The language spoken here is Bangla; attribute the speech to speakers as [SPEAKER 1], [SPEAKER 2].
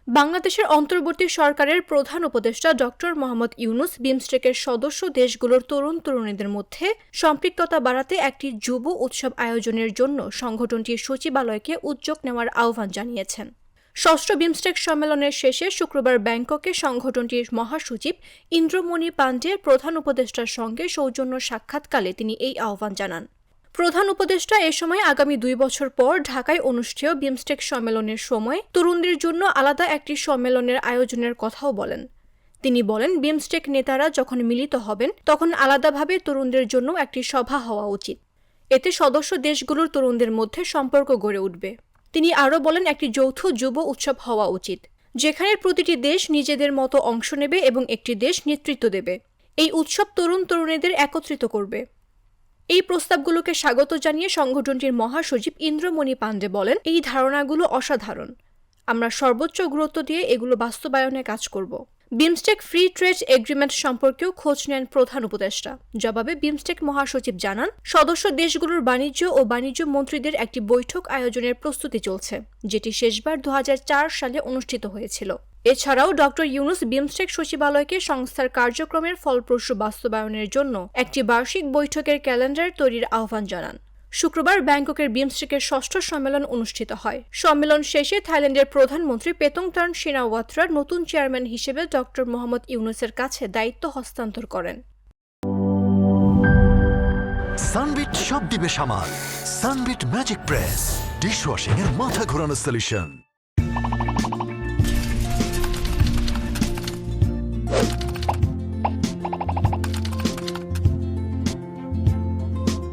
[SPEAKER 1] বাংলাদেশের অন্তর্বর্তী সরকারের প্রধান উপদেষ্টা ডক্টর মোহাম্মদ ইউনূস বিমস্টেকের সদস্য দেশগুলোর তরুণ-তরুণীদের মধ্যে সম্পৃক্ততা বাড়াতে একটি যুব উৎসব আয়োজনের জন্য সংগঠনটির সচিবালয়কে উদ্যোগ নেওয়ার আহ্বান জানিয়েছেন। ষষ্ঠ বিমস্টেক সম্মেলনের শেষে শুক্রবার ব্যাংককে সংগঠনটির মহাসচিব ইন্দ্রমণি পাণ্ডের প্রধান উপদেষ্টার সঙ্গে সৌজন্য সাক্ষাৎকালে তিনি এই আহ্বান জানান। প্রধান উপদেষ্টা এ সময় আগামী 2 বছর পর ঢাকায় অনুষ্ঠেয় বিমস্টেক সম্মেলনের সময় তরুণদের জন্য আলাদা একটি সম্মেলনের আয়োজনের কথাও বলেন। তিনি বলেন, বিমস্টেক নেতারা যখন মিলিত হবেন তখন আলাদাভাবে তরুণদের জন্য একটি সভা হওয়া উচিত। এতে সদস্য দেশগুলোর তরুণদের মধ্যে সম্পর্ক গড়ে উঠবে। তিনি আরও বলেন, একটি যৌথ যুব উৎসব হওয়া উচিত, যেখানে প্রতিটি দেশ নিজেদের মতো অংশ নেবে এবং একটি দেশ নেতৃত্ব দেবে। এই উৎসব তরুণ-তরুণীদের একত্রিত করবে। এই প্রস্তাবগুলোকে স্বাগত জানিয়ে সংগঠনটির মহাসচিব ইন্দ্রমণি পাণ্ডে বলেন, এই ধারণাগুলো অসাধারণ। আমরা সর্বোচ্চ গুরুত্ব দিয়ে এগুলো বাস্তবায়নে কাজ করব। বিমস্টেক ফ্রি ট্রেড এগ্রিমেন্ট সম্পর্কেও খোঁজ নেন প্রধান উপদেষ্টা। জবাবে বিমস্টেক মহাসচিব জানান, সদস্য দেশগুলোর বাণিজ্য ও বাণিজ্য মন্ত্রীদের একটি বৈঠক আয়োজনের প্রস্তুতি চলছে, যেটি শেষবার 2004 সালে অনুষ্ঠিত হয়েছিল। এছাড়াও ডক্টর ইউনূস বিমস্টেক সচিবালয়কে সংস্থার কার্যক্রমের ফলপ্রসূ বাস্তবায়নের জন্য একটি বার্ষিক বৈঠকের ক্যালেন্ডার তৈরির আহ্বান জানান। শুক্রবার ব্যাংককের বিমস্টেকের ষষ্ঠ সম্মেলন অনুষ্ঠিত হয়। সম্মেলন শেষে থাইল্যান্ডের প্রধানমন্ত্রী পেতংটার্ন সিনাওয়াত্রা নতুন চেয়ারম্যান হিসেবে ডক্টর মোহাম্মদ ইউনূসের কাছে দায়িত্ব হস্তান্তর করেন।
[SPEAKER 2] সানবিট সব দিবে সামাল। সানবিট ম্যাজিক প্রেস ডিশওয়াশিং এর মাথা ঘোরানো সলিউশন।